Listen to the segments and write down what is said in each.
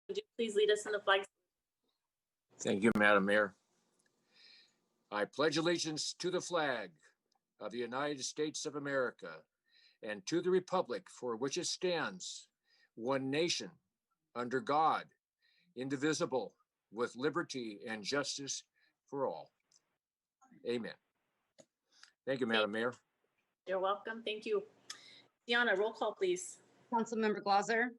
would you please lead us in the flag? Thank you, Madam Mayor. I pledge allegiance to the flag of the United States of America and to the republic for which it stands, one nation, under God, indivisible, with liberty and justice for all. Amen. Thank you, Madam Mayor. You're welcome. Thank you. Deanna, roll call, please. Councilmember Glauser,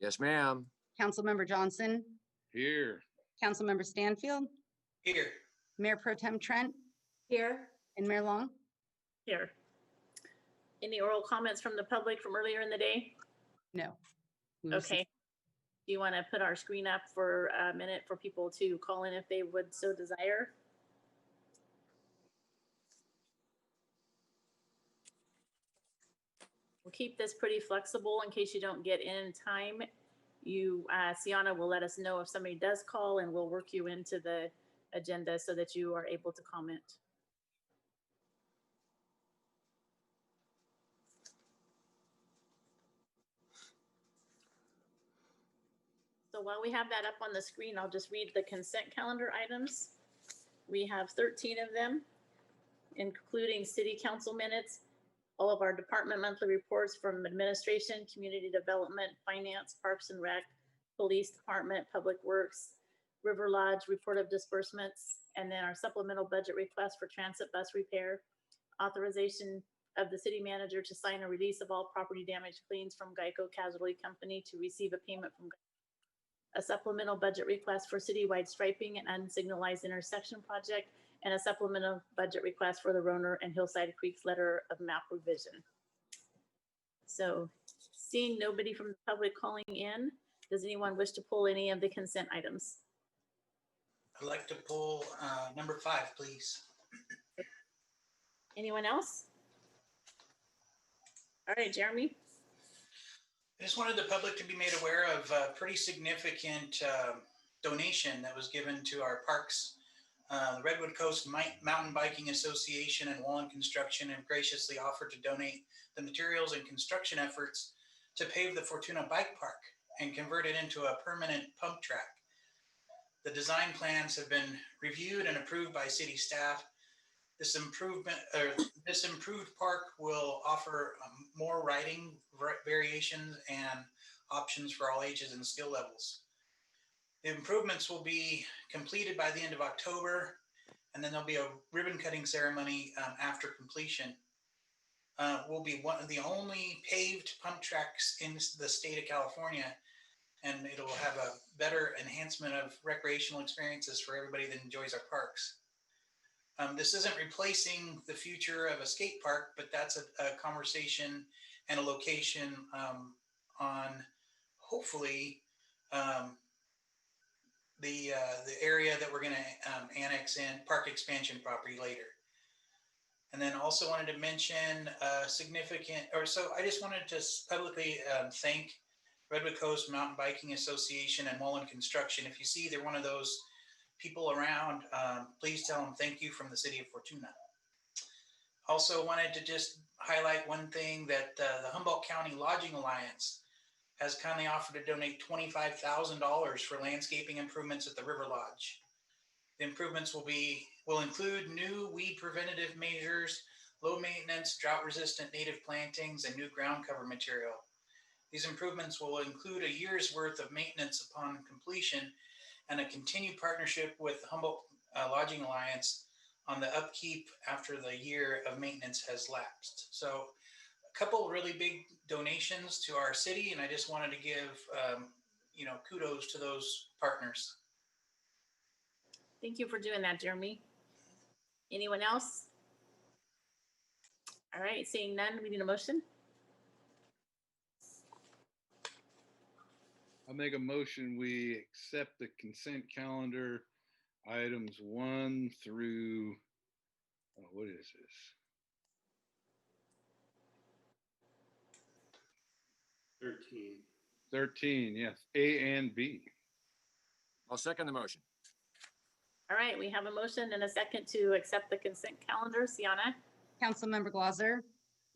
Yes, ma'am. Councilmember Johnson, Here. Councilmember Stanfield, Here. Mayor Pro Tem Trent, Here. and Mayor Long. Here. Any oral comments from the public from earlier in the day? No. Okay. Do you want to put our screen up for a minute for people to call in if they would so desire? We'll keep this pretty flexible in case you don't get in time. You, Sienna will let us know if somebody does call and we'll work you into the agenda so that you are able to comment. So while we have that up on the screen, I'll just read the consent calendar items. We have 13 of them, including city council minutes, all of our department monthly reports from administration, community development, finance, parks and rec, police department, public works, River Lodge, report of disbursements, and then our supplemental budget request for transit bus repair, authorization of the city manager to sign a release of all property damage claims from Geico Casualty Company to receive a payment from a supplemental budget request for citywide striping and unsignalized intersection project, and a supplemental budget request for the Roner and Hillside Creek's letter of map revision. So seeing nobody from the public calling in, does anyone wish to pull any of the consent items? I'd like to pull number 5, please. Anyone else? All right, Jeremy. I just wanted the public to be made aware of a pretty significant donation that was given to our parks. The Redwood Coast Mountain Biking Association and Wallen Construction have graciously offered to donate the materials and construction efforts to pave the Fortuna Bike Park and convert it into a permanent pump track. The design plans have been reviewed and approved by city staff. This improved park will offer more riding variations and options for all ages and skill levels. The improvements will be completed by the end of October, and then there'll be a ribbon cutting ceremony after completion. Will be one of the only paved pump tracks in the state of California, and it'll have a better enhancement of recreational experiences for everybody that enjoys our parks. This isn't replacing the future of a skate park, but that's a conversation and a location on hopefully the area that we're going to annex in park expansion property later. And then also wanted to mention I just wanted to publicly thank Redwood Coast Mountain Biking Association and Wallen Construction. If you see they're one of those people around, please tell them thank you from the city of Fortuna. Also wanted to just highlight one thing that the Humboldt County Lodging Alliance has kindly offered to donate $25,000 for landscaping improvements at the River Lodge. The improvements will include new weed preventative measures, low maintenance, drought resistant native plantings, and new ground cover material. These improvements will include a year's worth of maintenance upon completion and a continued partnership with the Humboldt Lodging Alliance on the upkeep after the year of maintenance has lapsed. So a couple really big donations to our city, and I just wanted to give kudos to those partners. Thank you for doing that, Jeremy. Anyone else? All right, seeing none, we need a motion. I'll make a motion. We accept the consent calendar items 1 through, what is this? 13, yes, A and B. I'll second the motion. All right, we have a motion and a second to accept the consent calendar. Sienna? Councilmember Glauser,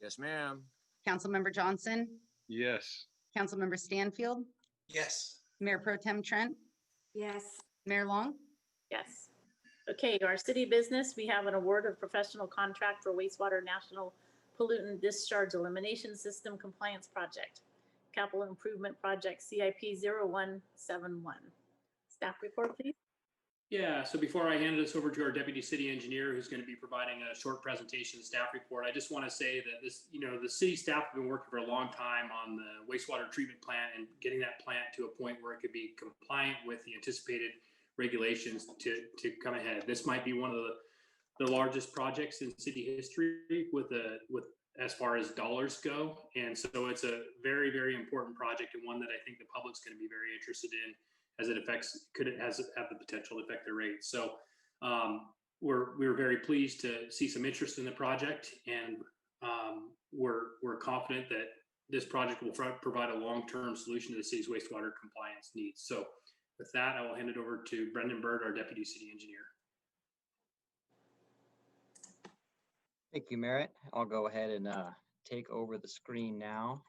Yes, ma'am. Councilmember Johnson, Yes. Councilmember Stanfield, Yes. Mayor Pro Tem Trent, Yes. Mayor Long, Yes. Okay, our city business, we have an award of professional contract for wastewater national pollutant discharge elimination system compliance project. Capital Improvement Project CIP 0171. Staff report, please. Yeah, so before I hand this over to our deputy city engineer, who's going to be providing a short presentation staff report, I just want to say that the city staff have been working for a long time on the wastewater treatment plant and getting that plant to a point where it could be compliant with the anticipated regulations to come ahead. This might be one of the largest projects in city history with as far as dollars go. And so it's a very, very important project, and one that I think the public's going to be very interested in, as it has the potential to affect their rates. So we're very pleased to see some interest in the project, and we're confident that this project will provide a long-term solution to the city's wastewater compliance needs. So with that, I will hand it over to Brendan Bird, our deputy city engineer. Thank you, Merritt. I'll go ahead and take over the screen now.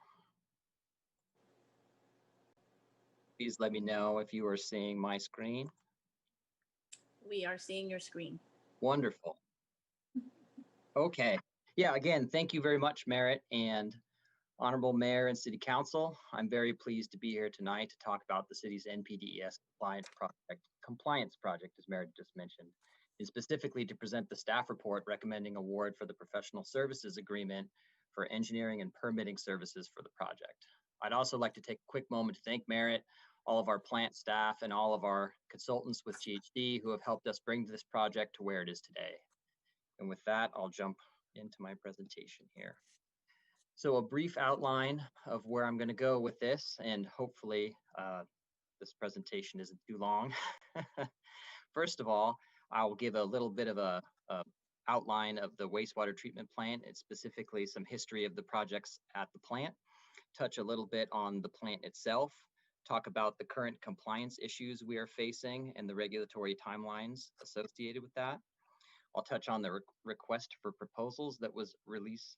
Please let me know if you are seeing my screen. We are seeing your screen. Wonderful. Okay. Yeah, again, thank you very much, Merritt and Honorable Mayor and City Council. I'm very pleased to be here tonight to talk about the city's NPDES compliance project, as Merritt just mentioned, and specifically to present the staff report recommending award for the professional services agreement for engineering and permitting services for the project. I'd also like to take a quick moment to thank Merritt, all of our plant staff, and all of our consultants with GHD who have helped us bring this project to where it is today. And with that, I'll jump into my presentation here. So a brief outline of where I'm going to go with this, and hopefully this presentation isn't too long. First of all, I'll give a little bit of a outline of the wastewater treatment plant, and specifically some history of the projects at the plant, touch a little bit on the plant itself, talk about the current compliance issues we are facing and the regulatory timelines associated with that. I'll touch on the request for proposals that was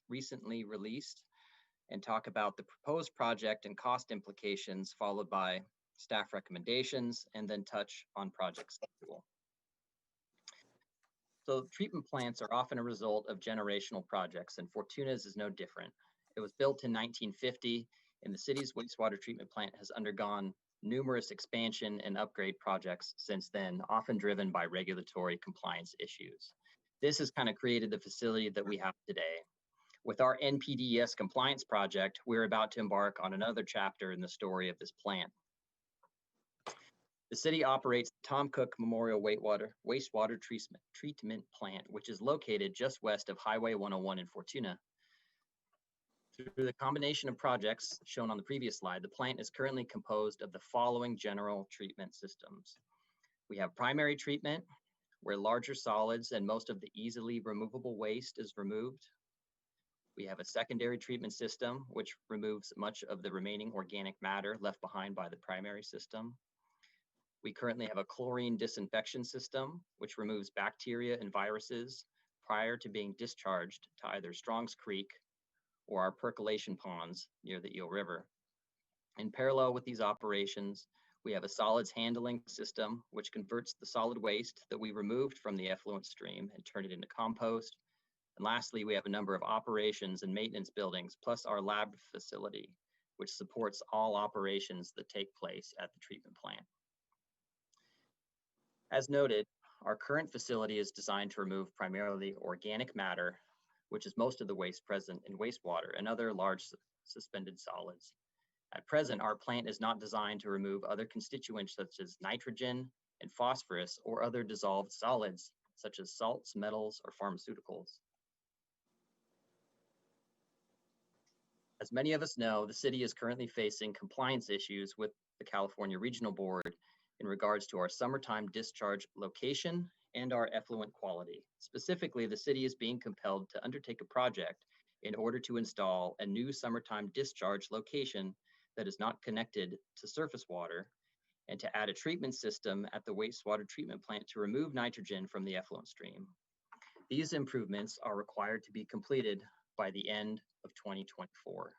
recently released, and talk about the proposed project and cost implications, followed by staff recommendations, and then touch on project schedule. So treatment plants are often a result of generational projects, and Fortuna's is no different. It was built in 1950, and the city's wastewater treatment plant has undergone numerous expansion and upgrade projects since then, often driven by regulatory compliance issues. This has kind of created the facility that we have today. With our NPDES compliance project, we're about to embark on another chapter in the story of this plant. The city operates the Tom Cook Memorial Wastewater Treatment Plant, which is located just west of Highway 101 in Fortuna. Through the combination of projects shown on the previous slide, the plant is currently composed of the following general treatment systems. We have primary treatment, where larger solids and most of the easily removable waste is removed. We have a secondary treatment system, which removes much of the remaining organic matter left behind by the primary system. We currently have a chlorine disinfection system, which removes bacteria and viruses prior to being discharged to either Strong's Creek or our percolation ponds near the Eel River. In parallel with these operations, we have a solids handling system, which converts the solid waste that we removed from the effluent stream and turn it into compost. And lastly, we have a number of operations and maintenance buildings, plus our lab facility, which supports all operations that take place at the treatment plant. As noted, our current facility is designed to remove primarily organic matter, which is most of the waste present in wastewater and other large suspended solids. At present, our plant is not designed to remove other constituents such as nitrogen and phosphorus or other dissolved solids such as salts, metals, or pharmaceuticals. As many of us know, the city is currently facing compliance issues with the California Regional Board in regards to our summertime discharge location and our effluent quality. Specifically, the city is being compelled to undertake a project in order to install a new summertime discharge location that is not connected to surface water, and to add a treatment system at the wastewater treatment plant to remove nitrogen from the effluent stream. These improvements are required to be completed by the end of 2024.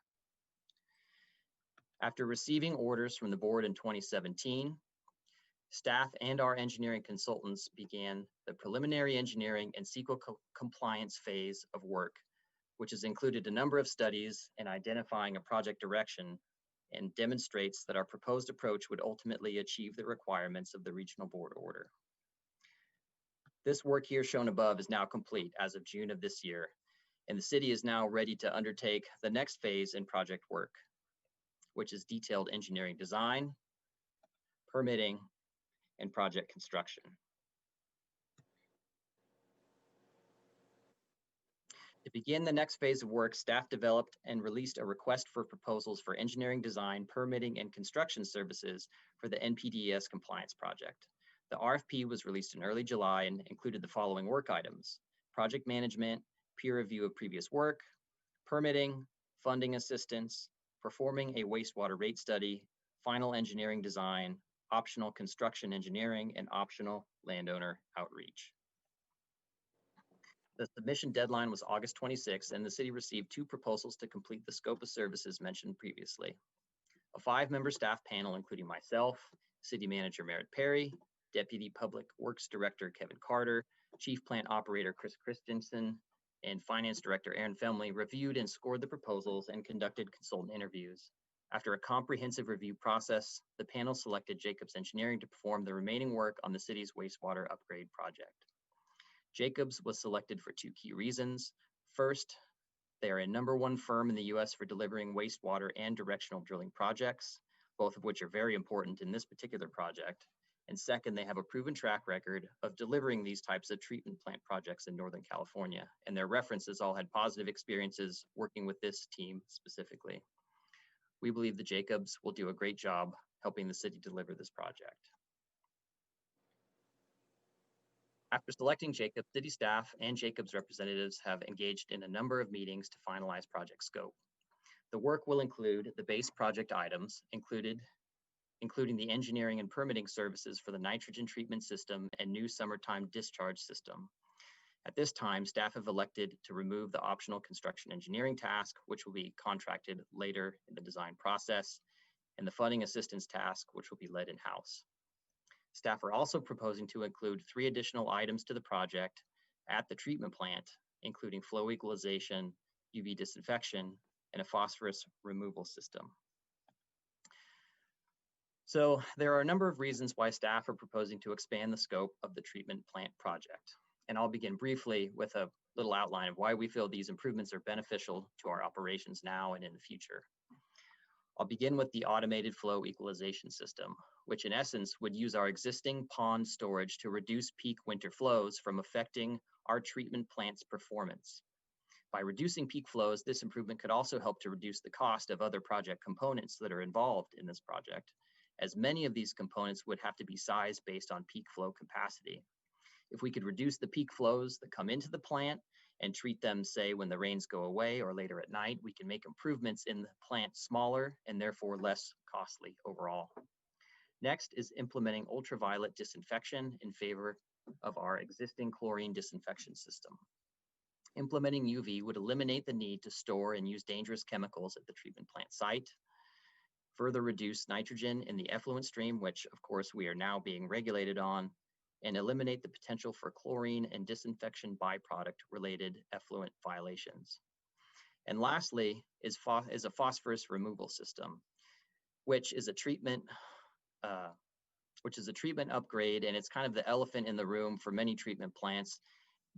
After receiving orders from the board in 2017, staff and our engineering consultants began the preliminary engineering and CEQA compliance phase of work, which has included a number of studies in identifying a project direction and demonstrates that our proposed approach would ultimately achieve the requirements of the regional board order. This work here shown above is now complete as of June of this year, and the city is now ready to undertake the next phase in project work, which is detailed engineering design, permitting, and project construction. To begin the next phase of work, staff developed and released a request for proposals for engineering design, permitting, and construction services for the NPDES compliance project. The RFP was released in early July and included the following work items: project management, peer review of previous work, permitting, funding assistance, performing a wastewater rate study, final engineering design, optional construction engineering, and optional landowner outreach. The submission deadline was August 26th, and the city received 2 proposals to complete the scope of services mentioned previously. A 5-member staff panel, including myself, City Manager Merritt Perry, Deputy Public Works Director Kevin Carter, Chief Plant Operator Chris Christensen, and Finance Director Aaron Felmley, reviewed and scored the proposals and conducted consultant interviews. After a comprehensive review process, the panel selected Jacobs Engineering to perform the remaining work on the city's wastewater upgrade project. Jacobs was selected for 2 key reasons. First, they are a #1 firm in the US for delivering wastewater and directional drilling projects, both of which are very important in this particular project. And second, they have a proven track record of delivering these types of treatment plant projects in Northern California, and their references all had positive experiences working with this team specifically. We believe the Jacobs will do a great job helping the city deliver this project. After selecting Jacobs, city staff and Jacobs representatives have engaged in a number of meetings to finalize project scope. The work will include the base project items, including the engineering and permitting services for the nitrogen treatment system and new summertime discharge system. At this time, staff have elected to remove the optional construction engineering task, which will be contracted later in the design process, and the funding assistance task, which will be led in-house. Staff are also proposing to include 3 additional items to the project at the treatment plant, including flow equalization, UV disinfection, and a phosphorus removal system. So there are a number of reasons why staff are proposing to expand the scope of the treatment plant project. And I'll begin briefly with a little outline of why we feel these improvements are beneficial to our operations now and in the future. I'll begin with the automated flow equalization system, which in essence would use our existing pond storage to reduce peak winter flows from affecting our treatment plant's performance. By reducing peak flows, this improvement could also help to reduce the cost of other project components that are involved in this project, as many of these components would have to be sized based on peak flow capacity. If we could reduce the peak flows that come into the plant and treat them, say, when the rains go away or later at night, we can make improvements in the plant smaller and therefore less costly overall. Next is implementing ultraviolet disinfection in favor of our existing chlorine disinfection system. Implementing UV would eliminate the need to store and use dangerous chemicals at the treatment plant site, further reduce nitrogen in the effluent stream, which of course we are now being regulated on, and eliminate the potential for chlorine and disinfection byproduct related effluent violations. And lastly is a phosphorus removal system, which is a treatment upgrade, and it's kind of the elephant in the room for many treatment plants.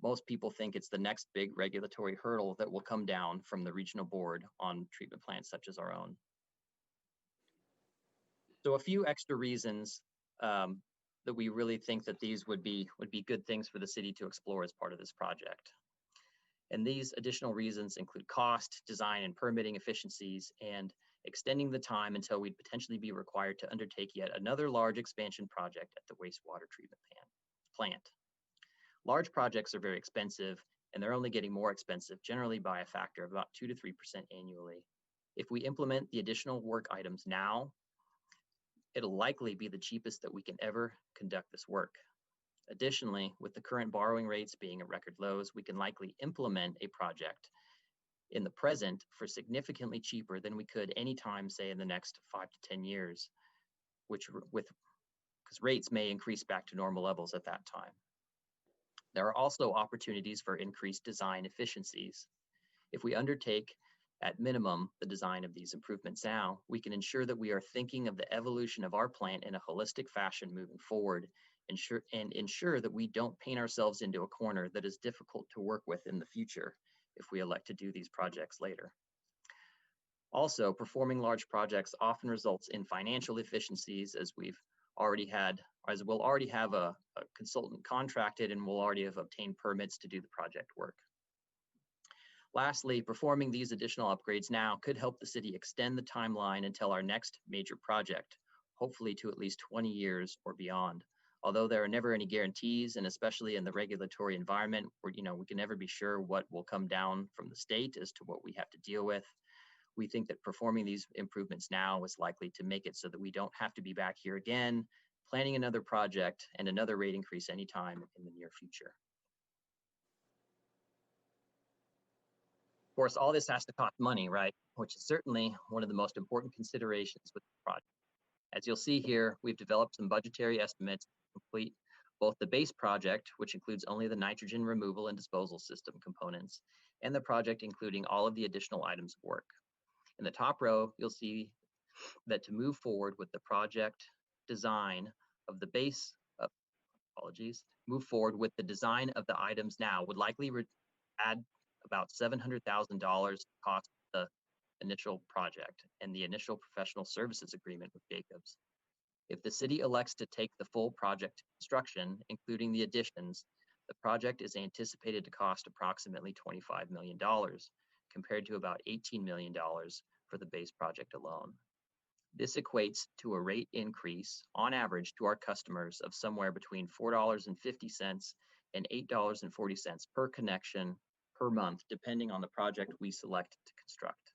Most people think it's the next big regulatory hurdle that will come down from the regional board on treatment plants such as our own. So a few extra reasons that we really think that these would be good things for the city to explore as part of this project. And these additional reasons include cost, design and permitting efficiencies, and extending the time until we'd potentially be required to undertake yet another large expansion project at the wastewater treatment plant. Large projects are very expensive, and they're only getting more expensive, generally by a factor of about 2 to 3% annually. If we implement the additional work items now, it'll likely be the cheapest that we can ever conduct this work. Additionally, with the current borrowing rates being at record lows, we can likely implement a project in the present for significantly cheaper than we could anytime, say, in the next 5 to 10 years, because rates may increase back to normal levels at that time. There are also opportunities for increased design efficiencies. If we undertake, at minimum, the design of these improvements now, we can ensure that we are thinking of the evolution of our plant in a holistic fashion moving forward, and ensure that we don't paint ourselves into a corner that is difficult to work with in the future if we elect to do these projects later. Also, performing large projects often results in financial efficiencies, as we'll already have a consultant contracted and will already have obtained permits to do the project work. Lastly, performing these additional upgrades now could help the city extend the timeline until our next major project, hopefully to at least 20 years or beyond. Although there are never any guarantees, and especially in the regulatory environment where we can never be sure what will come down from the state as to what we have to deal with, we think that performing these improvements now is likely to make it so that we don't have to be back here again, planning another project and another rate increase anytime in the near future. Of course, all this has to cost money, right? Which is certainly one of the most important considerations with the project. As you'll see here, we've developed some budgetary estimates to complete both the base project, which includes only the nitrogen removal and disposal system components, and the project including all of the additional items of work. In the top row, you'll see that to move forward with the project design of the base, move forward with the design of the items now would likely add about $700,000 cost the initial project and the initial professional services agreement with Jacobs. If the city elects to take the full project construction, including the additions, the project is anticipated to cost approximately $25 million, compared to about $18 million for the base project alone. This equates to a rate increase on average to our customers of somewhere between $4.50 and $8.40 per connection per month, depending on the project we select to construct.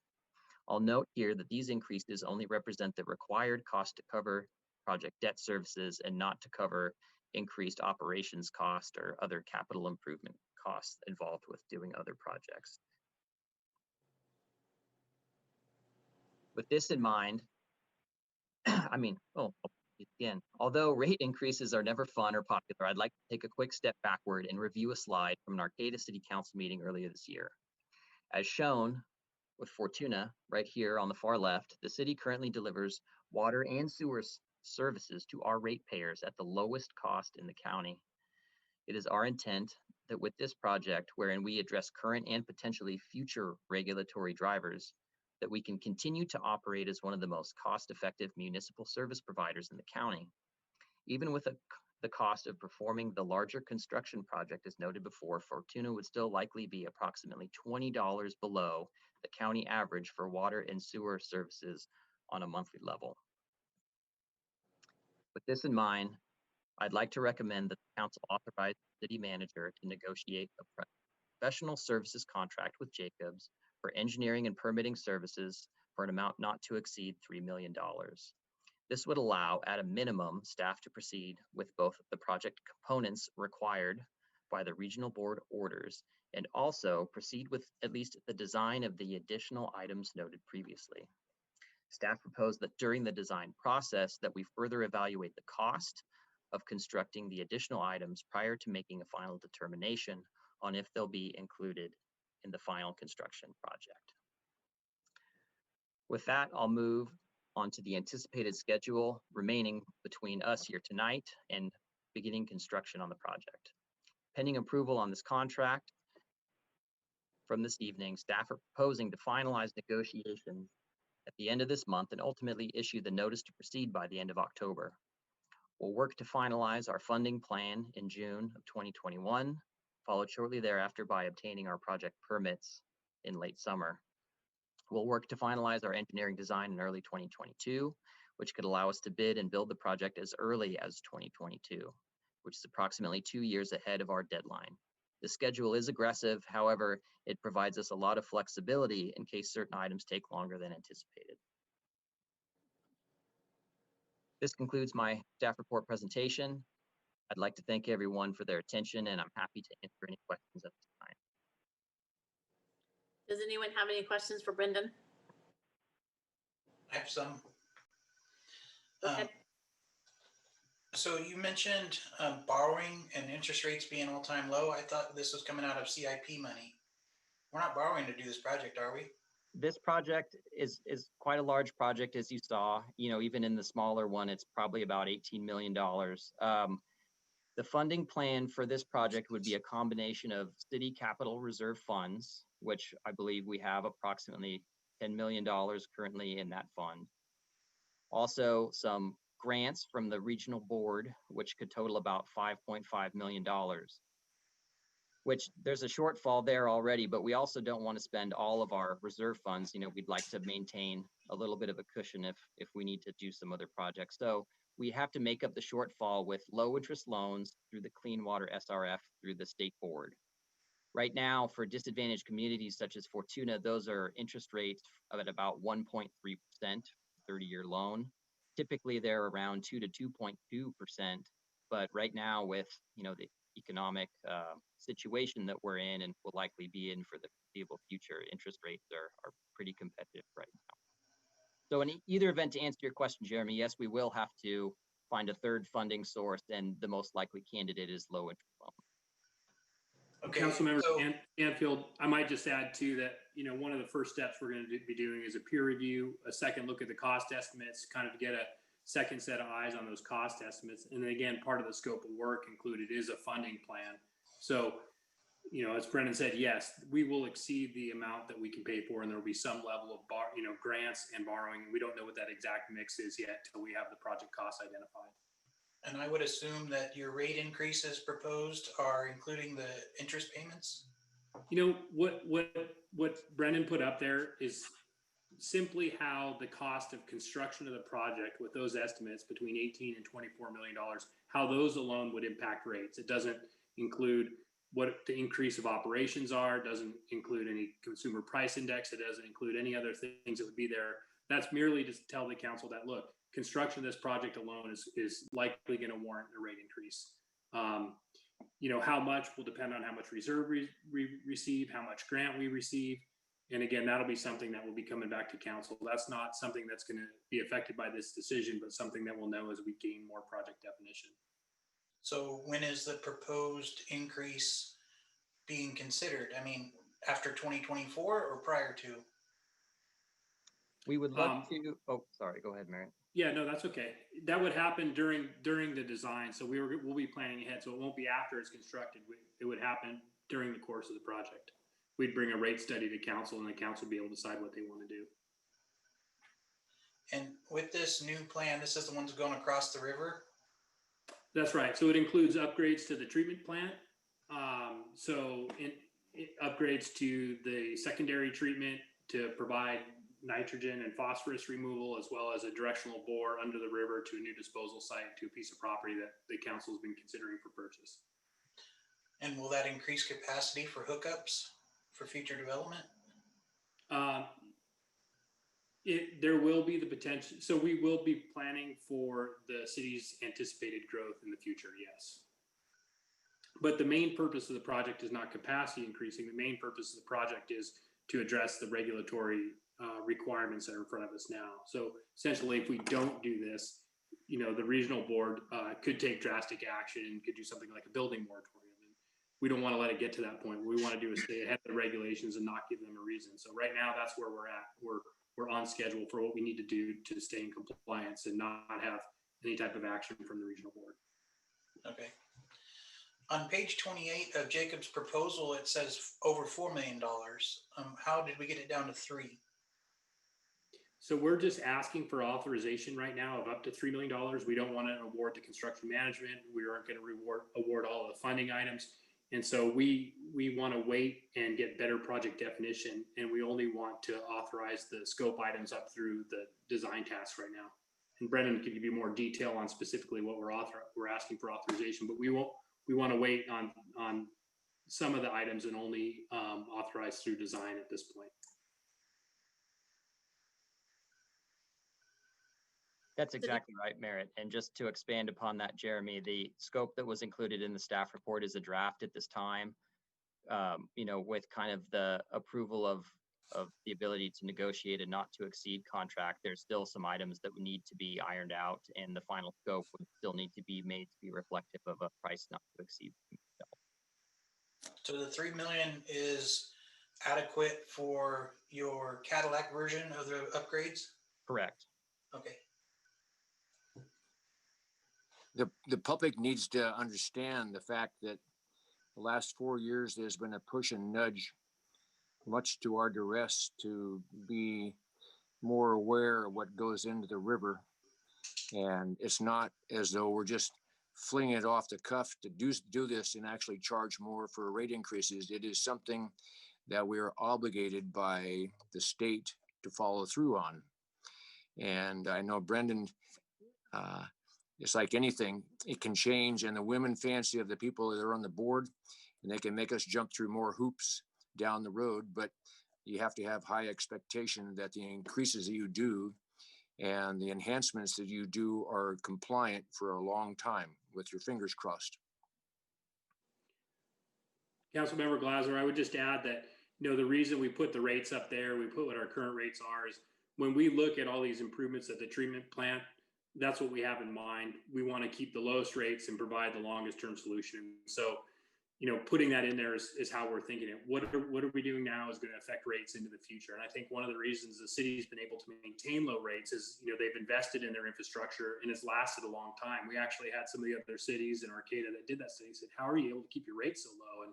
I'll note here that these increases only represent the required cost to cover project debt services and not to cover increased operations cost or other capital improvement costs involved with doing other projects. With this in mind, although rate increases are never fun or popular, I'd like to take a quick step backward and review a slide from an Arcata City Council meeting earlier this year. As shown with Fortuna right here on the far left, the city currently delivers water and sewer services to our ratepayers at the lowest cost in the county. It is our intent that with this project, wherein we address current and potentially future regulatory drivers, that we can continue to operate as one of the most cost-effective municipal service providers in the county. Even with the cost of performing the larger construction project, as noted before, Fortuna would still likely be approximately $20 below the county average for water and sewer services on a monthly level. With this in mind, I'd like to recommend that the council authorize the city manager to negotiate a professional services contract with Jacobs for engineering and permitting services for an amount not to exceed $3 million. This would allow, at a minimum, staff to proceed with both the project components required by the regional board orders and also proceed with at least the design of the additional items noted previously. Staff proposed that during the design process that we further evaluate the cost of constructing the additional items prior to making a final determination on if they'll be included in the final construction project. With that, I'll move on to the anticipated schedule remaining between us here tonight and beginning construction on the project. Pending approval on this contract from this evening, staff are proposing to finalize negotiations at the end of this month and ultimately issue the notice to proceed by the end of October. We'll work to finalize our funding plan in June of 2021, followed shortly thereafter by obtaining our project permits in late summer. We'll work to finalize our engineering design in early 2022, which could allow us to bid and build the project as early as 2022, which is approximately 2 years ahead of our deadline. The schedule is aggressive, however, it provides us a lot of flexibility in case certain items take longer than anticipated. This concludes my staff report presentation. I'd like to thank everyone for their attention, and I'm happy to answer any questions at this time. Does anyone have any questions for Brendan? I have some. Go ahead. So you mentioned borrowing and interest rates being all-time low. I thought this was coming out of CIP money. We're not borrowing to do this project, are we? This project is quite a large project, as you saw. You know, even in the smaller one, it's probably about $18 million. The funding plan for this project would be a combination of city capital reserve funds, which I believe we have approximately $10 million currently in that fund. Also, some grants from the regional board, which could total about $5.5 million, which there's a shortfall there already, but we also don't want to spend all of our reserve funds. You know, we'd like to maintain a little bit of a cushion if we need to do some other projects. So we have to make up the shortfall with low interest loans through the Clean Water SRF through the state board. Right now, for disadvantaged communities such as Fortuna, those are interest rates of at about 1.3%, 30-year loan. Typically, they're around 2 to 2.2%. But right now, with the economic situation that we're in and will likely be in for the foreseeable future, interest rates are pretty competitive right now. So in either event, to answer your question, Jeremy, yes, we will have to find a third funding source, and the most likely candidate is low interest loan. Okay. Councilmember So, Canfield, I might just add too that, one of the first steps we're going to be doing is a peer review, a second look at the cost estimates, kind of get a second set of eyes on those cost estimates. And then again, part of the scope of work included is a funding plan. So, as Brendan said, yes, we will exceed the amount that we can pay for, and there will be some level of grants and borrowing. We don't know what that exact mix is yet till we have the project costs identified. and I would assume that your rate increases proposed are including the interest payments? What Brendan put up there is simply how the cost of construction of the project with those estimates between 18 and $24 million, how those alone would impact rates. It doesn't include what the increase of operations are, doesn't include any consumer price index, it doesn't include any other things that would be there. That's merely to tell the council that, look, construction of this project alone is likely going to warrant a rate increase. How much will depend on how much reserve we receive, how much grant we receive. And again, that'll be something that will be coming back to council. That's not something that's going to be affected by this decision, but something that we'll know as we gain more project definition. So when is the proposed increase being considered? I mean, after 2024 or prior to? We would love to, oh, sorry, go ahead, Mary. Yeah, no, that's okay. That would happen during the design. So we'll be planning ahead. So it won't be after it's constructed. It would happen during the course of the project. We'd bring a rate study to council, and the council would be able to decide what they want to do. And with this new plan, this is the ones going across the river? That's right. So it includes upgrades to the treatment plant. Upgrades to the secondary treatment to provide nitrogen and phosphorus removal, as well as a directional bore under the river to a new disposal site to a piece of property that the council has been considering for purchase. And will that increase capacity for hookups for future development? There will be the potential. So we will be planning for the city's anticipated growth in the future, yes. But the main purpose of the project is not capacity increasing. The main purpose of the project is to address the regulatory requirements that are in front of us now. So essentially, if we don't do this, the regional board could take drastic action, could do something like a building moratorium. And we don't want to let it get to that point. What we want to do is stay ahead of the regulations and not give them a reason. So right now, that's where we're at. We're on schedule for what we need to do to stay in compliance and not have any type of action from the regional board. Okay. On page 28 of Jacob's proposal, it says over $4 million. How did we get it down to 3? So we're just asking for authorization right now of up to $3 million. We don't want to award to construction management. We aren't going to award all of the funding items. And so we want to wait and get better project definition. And we only want to authorize the scope items up through the design tasks right now. And Brendan can give you more detail on specifically what we're asking for authorization, but we want to wait on some of the items and only authorize through design at this point. That's exactly right, Merritt. And just to expand upon that, Jeremy, the scope that was included in the staff report is a draft at this time. With kind of the approval of the ability to negotiate a not to exceed contract, there's still some items that would need to be ironed out, and the final scope would still need to be made to be reflective of a price not to exceed. So the 3 million is adequate for your Cadillac version of the upgrades? Correct. Okay. The public needs to understand the fact that the last 4 years, there's been a push and nudge, much to our duress, to be more aware of what goes into the river. And it's not as though we're just flinging it off the cuff to do this and actually charge more for rate increases. It is something that we are obligated by the state to follow through on. And I know Brendan, it's like anything, it can change, and the women fancy of the people that are on the board, and they can make us jump through more hoops down the road, but you have to have high expectation that the increases that you do and the enhancements that you do are compliant for a long time, with your fingers crossed. Councilmember Glazer, I would just add that, the reason we put the rates up there, we put what our current rates are, is when we look at all these improvements at the treatment plant, that's what we have in mind. We want to keep the lowest rates and provide the longest term solution. So, putting that in there is how we're thinking it. What are we doing now is going to affect rates into the future. And I think one of the reasons the city's been able to maintain low rates is, they've invested in their infrastructure and it's lasted a long time. We actually had some of the other cities in Arcata that did that study, said, how are you able to keep your rates so low? And,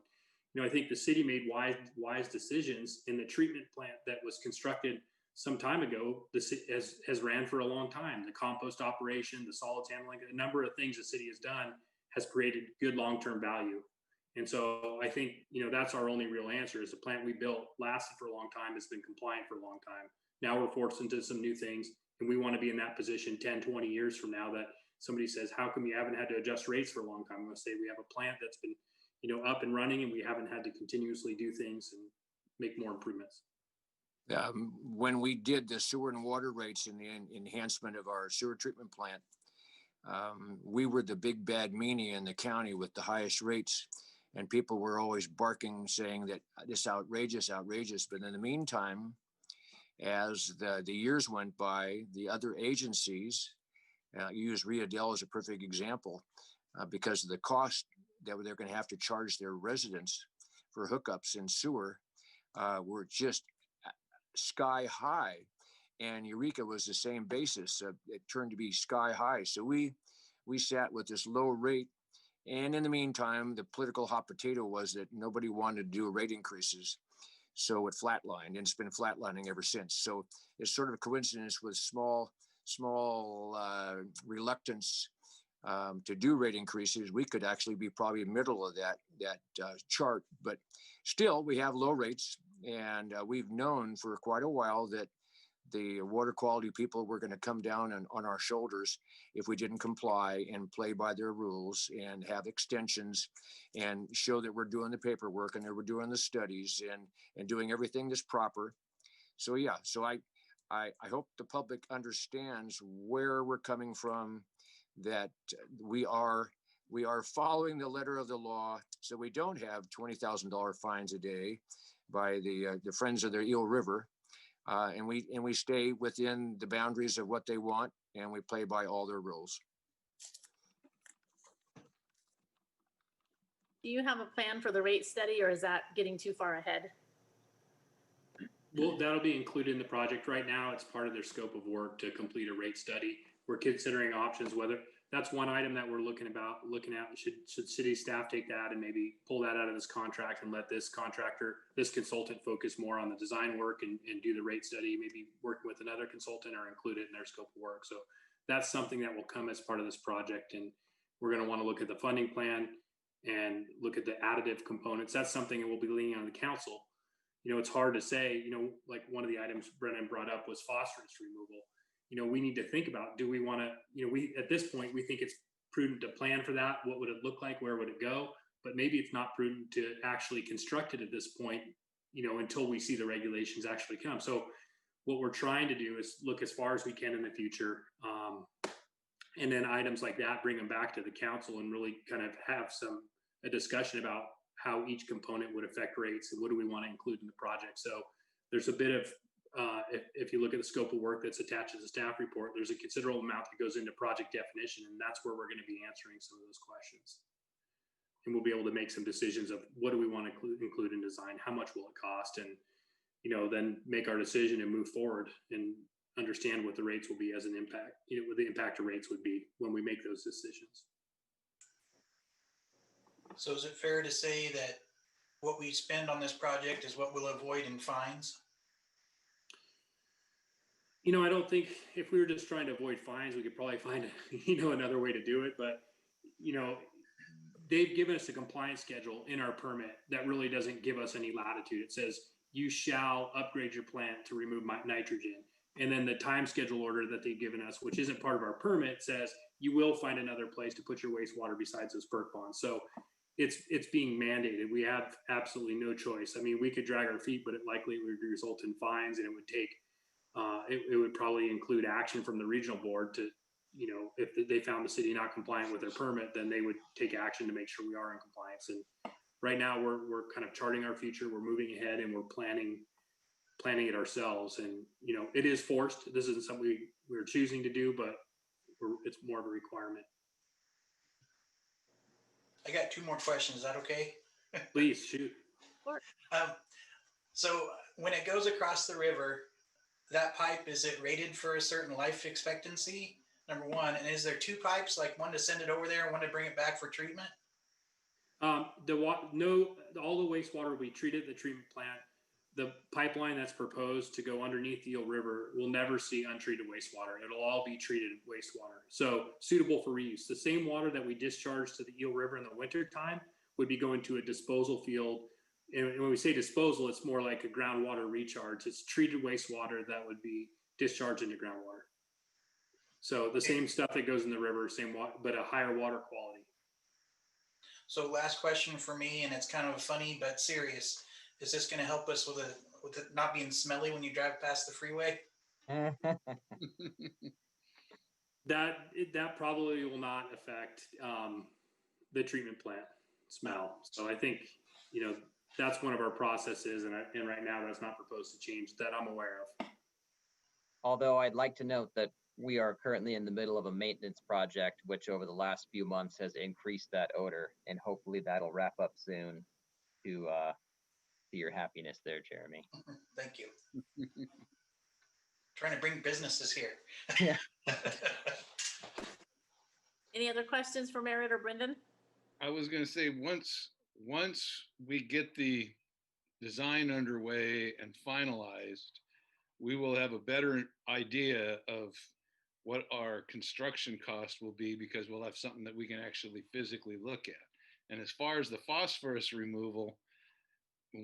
I think the city made wise decisions in the treatment plant that was constructed some time ago. The city has ran for a long time. The compost operation, the solids handling, a number of things the city has done has created good long-term value. And so I think, that's our only real answer, is the plant we built lasted for a long time. It's been compliant for a long time. Now we're forced into some new things, and we want to be in that position 10, 20 years from now that somebody says, how come you haven't had to adjust rates for a long time? I'm going to say we have a plant that's been, up and running, and we haven't had to continuously do things and make more improvements. When we did the sewer and water rates and the enhancement of our sewer treatment plant, we were the big bad meanie in the county with the highest rates. And people were always barking, saying that this outrageous. But in the meantime, as the years went by, the other agencies, you use Rio Dell as a perfect example, because of the cost that they're going to have to charge their residents for hookups in sewer, were just sky high. And Eureka was the same basis. It turned to be sky high. So we sat with this low rate. And in the meantime, the political hot potato was that nobody wanted to do rate increases. So it flatlined, and it's been flatlining ever since. So it's sort of a coincidence with small reluctance to do rate increases. We could actually be probably middle of that chart, but still we have low rates. And we've known for quite a while that the water quality people were going to come down on our shoulders if we didn't comply and play by their rules and have extensions and show that we're doing the paperwork and that we're doing the studies and doing everything that's proper. So yeah, so I hope the public understands where we're coming from, that we are following the letter of the law, so we don't have $20,000 fines a day by the Friends of the Eel River. And we stay within the boundaries of what they want, and we play by all their rules. Do you have a plan for the rate study, or is that getting too far ahead? Well, that'll be included in the project. Right now, it's part of their scope of work to complete a rate study. We're considering options, whether that's one item that we're looking at. Should city staff take that and maybe pull that out of this contract and let this consultant focus more on the design work and do the rate study, maybe working with another consultant or include it in their scope of work. So that's something that will come as part of this project. And we're going to want to look at the funding plan and look at the additive components. That's something that we'll be leaning on the council. It's hard to say, like one of the items Brennan brought up was phosphorus removal. We need to think about, do we want to, at this point, we think it's prudent to plan for that. What would it look like? Where would it go? But maybe it's not prudent to actually construct it at this point, until we see the regulations actually come. So what we're trying to do is look as far as we can in the future. And then items like that, bring them back to the council and really kind of have a discussion about how each component would affect rates and what do we want to include in the project. So there's a bit of, if you look at the scope of work that's attached to the staff report, there's a considerable amount that goes into project definition, and that's where we're going to be answering some of those questions. And we'll be able to make some decisions of what do we want to include in design, how much will it cost, and then make our decision and move forward and understand what the rates will be as an impact, what the impact of rates would be when we make those decisions. So is it fair to say that what we spend on this project is what we'll avoid in fines? I don't think if we were just trying to avoid fines, we could probably find, another way to do it. But, they've given us a compliance schedule in our permit that really doesn't give us any latitude. It says you shall upgrade your plant to remove nitrogen. And then the time schedule order that they've given us, which isn't part of our permit, says you will find another place to put your wastewater besides those perk bonds. So it's being mandated. We have absolutely no choice. I mean, we could drag our feet, but it likely would result in fines, and it would take, it would probably include action from the regional board to, if they found the city not compliant with their permit, then they would take action to make sure we are in compliance. And right now we're kind of charting our future. We're moving ahead and we're planning it ourselves. And, it is forced. This isn't something we're choosing to do, but it's more of a requirement. I got two more questions. Is that okay? Please shoot. So when it goes across the river, that pipe, is it rated for a certain life expectancy? Number one. And is there two pipes, like one to send it over there and one to bring it back for treatment? All the wastewater will be treated at the treatment plant. The pipeline that's proposed to go underneath the Eel River will never see untreated wastewater. It'll all be treated wastewater. So suitable for reuse. The same water that we discharge to the Eel River in the winter time would be going to a disposal field. And when we say disposal, it's more like a groundwater recharge. It's treated wastewater that would be discharged into groundwater. So the same stuff that goes in the river, same water, but a higher water quality. So last question for me, and it's kind of funny but serious. Is this going to help us with it not being smelly when you drive past the freeway? That probably will not affect the treatment plant smell. So I think that's one of our processes, and right now that's not proposed to change that I'm aware of. Although I'd like to note that we are currently in the middle of a maintenance project, which over the last few months has increased that odor, and hopefully that'll wrap up soon to your happiness there, Jeremy. Thank you. Trying to bring businesses here. Yeah. Any other questions for Merritt or Brendan? I was going to say, once we get the design underway and finalized, we will have a better idea of what our construction cost will be, because we'll have something that we can actually physically look at. And as far as the phosphorus removal,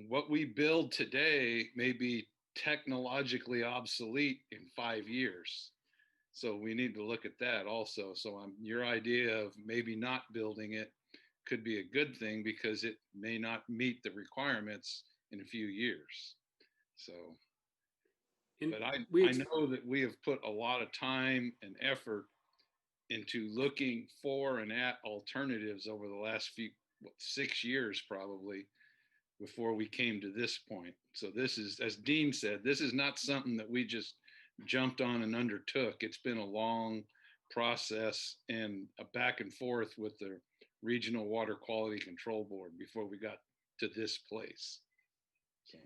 what we build today may be technologically obsolete in 5 years. So we need to look at that also. So your idea of maybe not building it could be a good thing, because it may not meet the requirements in a few years. So, but I know that we have put a lot of time and effort into looking for and at alternatives over the last 6 years probably, before we came to this point. So this is, as Dean said, this is not something that we just jumped on and undertook. It's been a long process and a back and forth with the Regional Water Quality Control Board before we got to this place. So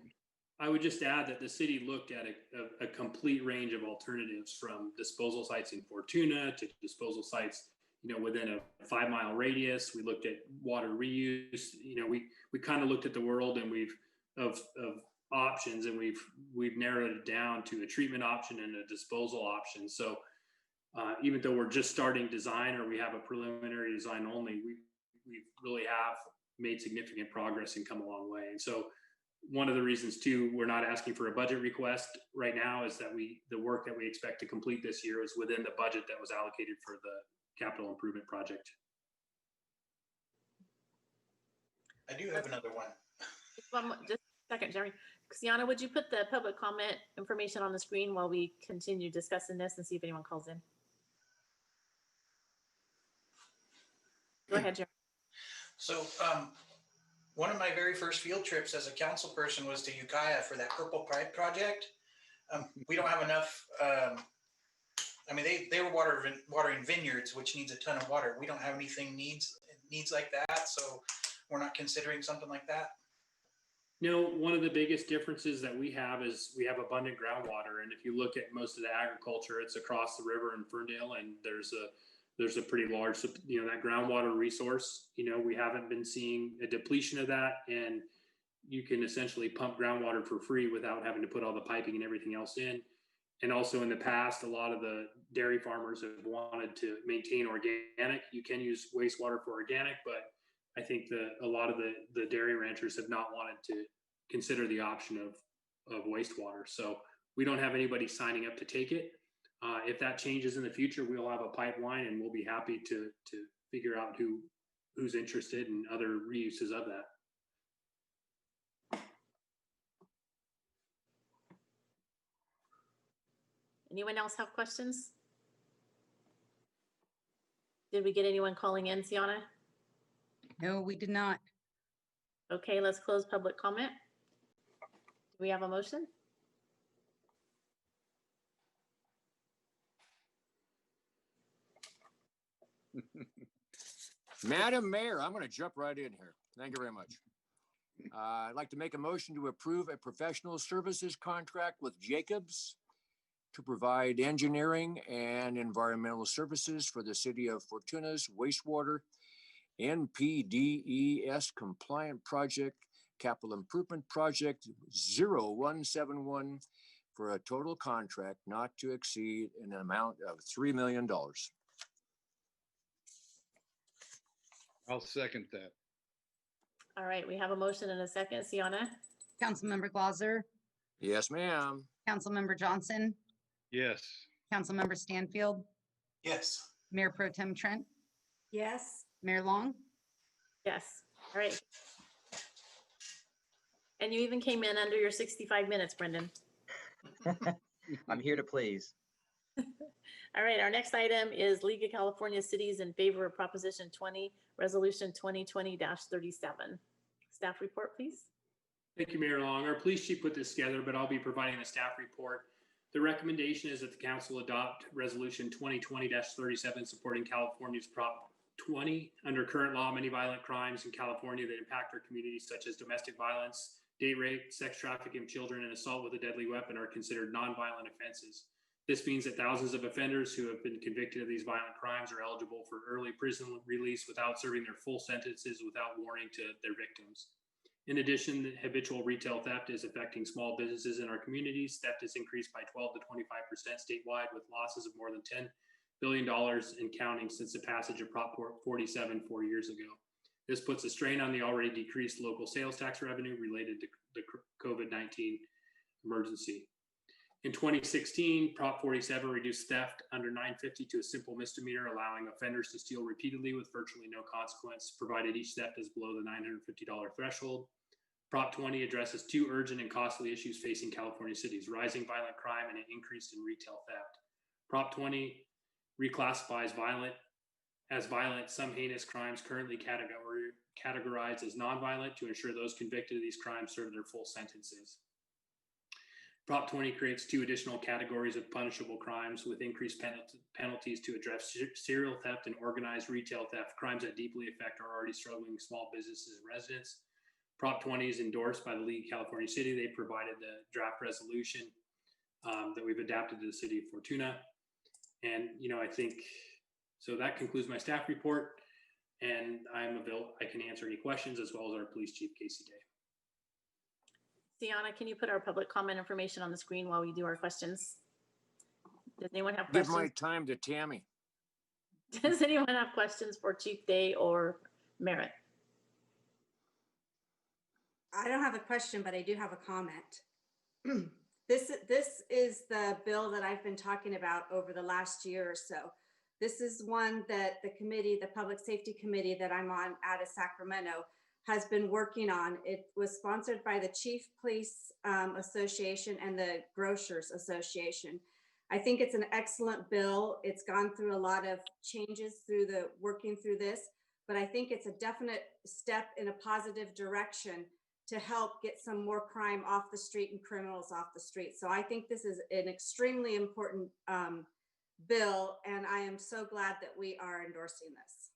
I would just add that the city looked at a complete range of alternatives, from disposal sites in Fortuna to disposal sites, within a 5-mile radius. We looked at water reuse. We kind of looked at the world, and of options, and we've narrowed it down to a treatment option and a disposal option. So even though we're just starting design, or we have a preliminary design only, we really have made significant progress and come a long way. And so one of the reasons too, we're not asking for a budget request right now, is that the work that we expect to complete this year is within the budget that was allocated for the capital improvement project. I do have another one. Just a second, Jeremy. Christiana, would you put the public comment information on the screen while we continue discussing this and see if anyone calls in? Go ahead, Jeremy. So One of my very first field trips as a council person was to Ukiah for that Purple Pride project. We don't have enough. I mean, they were watering vineyards, which needs a ton of water. We don't have anything needs like that, so we're not considering something like that. One of the biggest differences that we have is we have abundant groundwater, and if you look at most of the agriculture, it's across the river in Ferndale, and there's a pretty large, that groundwater resource. We haven't been seeing a depletion of that, and you can essentially pump groundwater for free without having to put all the piping and everything else in. And also in the past, a lot of the dairy farmers have wanted to maintain organic. You can use wastewater for organic, but I think a lot of the dairy ranchers have not wanted to consider the option of wastewater. So we don't have anybody signing up to take it. If that changes in the future, we'll have a pipeline, and we'll be happy to figure out who's interested in other reuses of that. Anyone else have questions? Did we get anyone calling in, Sienna? No, we did not. Okay, let's close public comment. Do we have a motion? Madam Mayor, I'm going to jump right in here. Thank you very much. I'd like to make a motion to approve a professional services contract with Jacobs to provide engineering and environmental services for the city of Fortuna's wastewater NPDES compliant project, capital improvement project 0171, for a total contract not to exceed an amount of $3 million. I'll second that. All right, we have a motion and a second. Sienna? Councilmember Glauser, Yes, ma'am. Councilmember Johnson, Yes. Councilmember Stanfield, Yes. Mayor Pro Tem Trent, Yes. Mayor Long. Yes. All right. And you even came in under your 65 minutes, Brendan. I'm here to please. All right, our next item is League of California Cities in favor of Proposition 20, Resolution 2020-37. Staff report, please. Thank you, Mayor Long. Our police chief put this together, but I'll be providing the staff report. The recommendation is that the council adopt Resolution 2020-37 supporting California's Prop 20. Under current law, many violent crimes in California that impact our communities, such as domestic violence, date rape, sex trafficking of children, and assault with a deadly weapon, are considered nonviolent offenses. This means that thousands of offenders who have been convicted of these violent crimes are eligible for early prison release without serving their full sentences without warning to their victims. In addition, the habitual retail theft is affecting small businesses in our communities. Theft has increased by 12 to 25% statewide, with losses of more than $10 billion and counting since the passage of Prop 47 4 years ago. This puts a strain on the already decreased local sales tax revenue related to the COVID-19 emergency. In 2016, Prop 47 reduced theft under 950 to a simple misdemeanor, allowing offenders to steal repeatedly with virtually no consequence, provided each theft is below the $950 threshold. Prop 20 addresses two urgent and costly issues facing California cities: rising violent crime and an increase in retail theft. Prop 20 reclassifies violent some heinous crimes currently categorized as nonviolent to ensure those convicted of these crimes serve their full sentences. Prop 20 creates two additional categories of punishable crimes with increased penalties to address serial theft and organized retail theft, crimes that deeply affect our already struggling small businesses and residents. Prop 20 is endorsed by the League of California City. They provided the draft resolution that we've adapted to the city of Fortuna. And, I think, so that concludes my staff report, and I can answer any questions, as well as our police chief, Casey Day. Sienna, can you put our public comment information on the screen while we do our questions? Does anyone have Give questions? my time to Tammy. Does anyone have questions for Chief Day or Merritt? I don't have a question, but I do have a comment. This is the bill that I've been talking about over the last year or so. This is one that the committee, the Public Safety Committee that I'm on out of Sacramento, has been working on. It was sponsored by the Chief Police Association and the Grocers Association. I think it's an excellent bill. It's gone through a lot of changes through working through this, but I think it's a definite step in a positive direction to help get some more crime off the street and criminals off the street. So I think this is an extremely important bill, and I am so glad that we are endorsing this.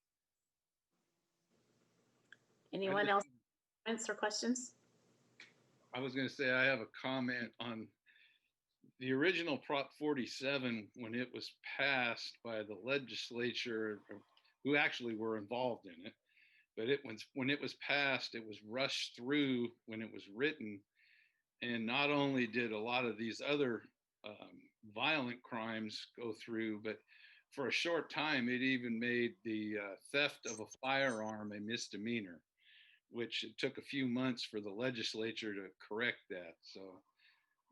Anyone else, comments or questions? I was going to say, I have a comment on the original Prop 47 when it was passed by the legislature, who actually were involved in it. But when it was passed, it was rushed through when it was written. And not only did a lot of these other violent crimes go through, but for a short time, it even made the theft of a firearm a misdemeanor, which it took a few months for the legislature to correct that. So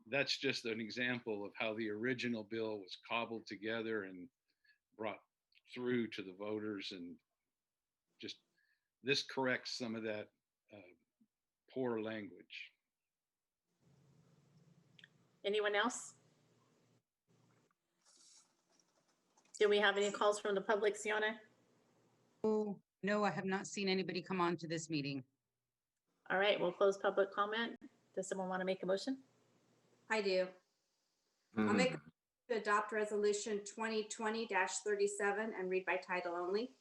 that's just an example of how the original bill was cobbled together and brought through to the voters, and just this corrects some of that poor language. Anyone else? Do we have any calls from the public, Sienna? Oh, no, I have not seen anybody come on to this meeting. All right, we'll close public comment. Does someone want to make a motion? I do. I'll make to adopt resolution 2020-37 and read by title only.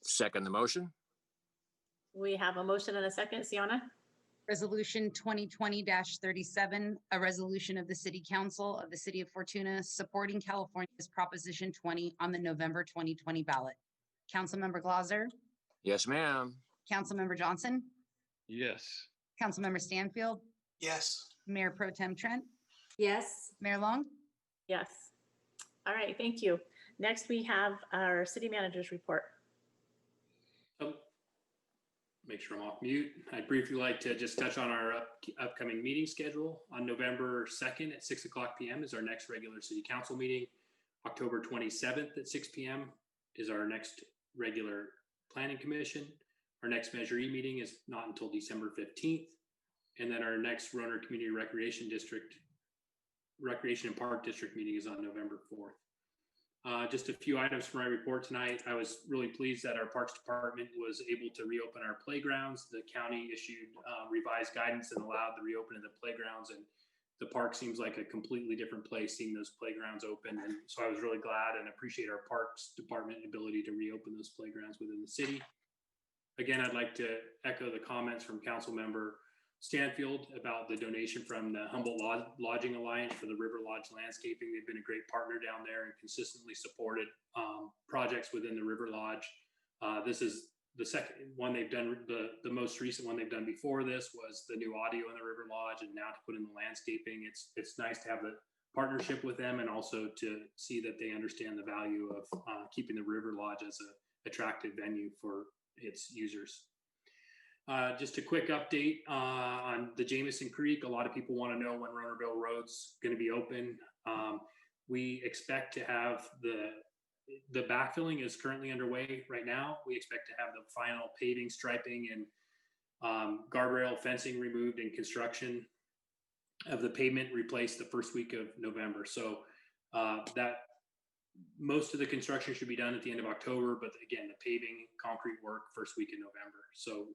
Second the motion. We have a motion and a second, Sienna. Resolution 2020-37, a resolution of the City Council of the City of Fortuna supporting California's Proposition 20 on the November 2020 ballot. Councilmember Glauser, Yes, ma'am. Councilmember Johnson, Yes. Councilmember Stanfield, Yes. Mayor Pro Tem Trent, Yes. Mayor Long. Yes. All right, thank you. Next, we have our city manager's report. Make sure I'm off mute. I'd briefly like to just touch on our upcoming meeting schedule. On November 2nd at 6 o'clock p.m. is our next regular city council meeting. October 27th at 6 p.m. is our next regular planning commission. Our next Measure E meeting is not until December 15th. And then our next Roanoke Community Recreation and Park District meeting is on November 4th. Just a few items for my report tonight. I was really pleased that our Parks Department was able to reopen our playgrounds. The county issued revised guidance and allowed the reopening of the playgrounds, and the park seems like a completely different place seeing those playgrounds open. And so I was really glad and appreciate our Parks Department ability to reopen those playgrounds within the city. Again, I'd like to echo the comments from Council Member Stanfield about the donation from the Humboldt Lodging Alliance for the River Lodge landscaping. They've been a great partner down there and consistently supported projects within the River Lodge. This is the second one they've done. The most recent one they've done before this was the new audio in the River Lodge, and now to put in the landscaping. It's nice to have the partnership with them, and also to see that they understand the value of keeping the River Lodge as an attractive venue for its users. Just a quick update on the Jameson Creek. A lot of people want to know when Ronerville Road's going to be open. We expect to have the backfilling is currently underway right now. We expect to have the final paving, striping, and guardrail fencing removed and construction of the pavement replaced the first week of November. So that most of the construction should be done at the end of October, but again, the paving, concrete work, first week in November. So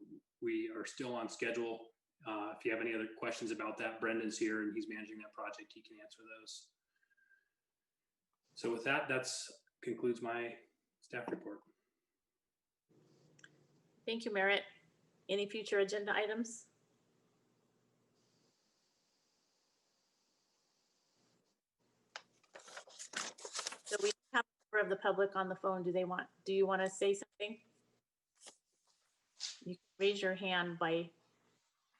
we are still on schedule. If you have any other questions about that, Brendan's here and he's managing that project. He can answer those. So with that, concludes my staff report. Thank you, Merritt. Any future agenda items? So we have a member of the public on the phone. Do you want to say something? You can raise your hand by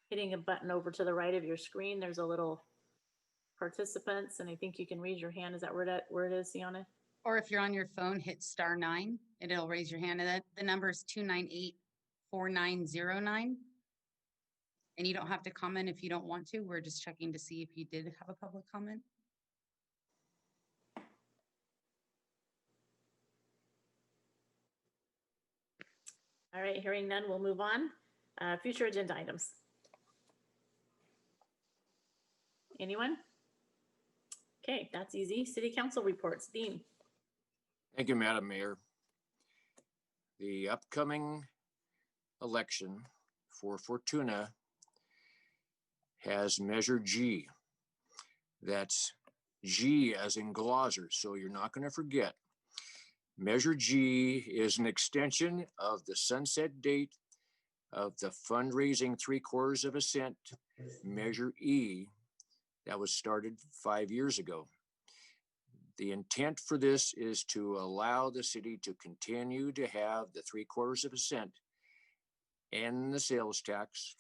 hitting a button over to the right of your screen. There's a little participants, and I think you can raise your hand. Is that where it is, Sienna? Or if you're on your phone, hit *9 and it'll raise your hand. And the number is 298-4909. And you don't have to comment if you don't want to. We're just checking to see if you did have a public comment. All right, hearing none, we'll move on. Future agenda items. Anyone? Okay, that's easy. City Council reports. Dean. Thank you, Madam Mayor. the upcoming election for Fortuna has Measure G. That's G as in Glosser, so you're not going to forget. Measure G is an extension of the sunset date of the fundraising 3/4 cent Measure E that was started 5 years ago. The intent for this is to allow the city to continue to have the 3/4 cent and the sales tax,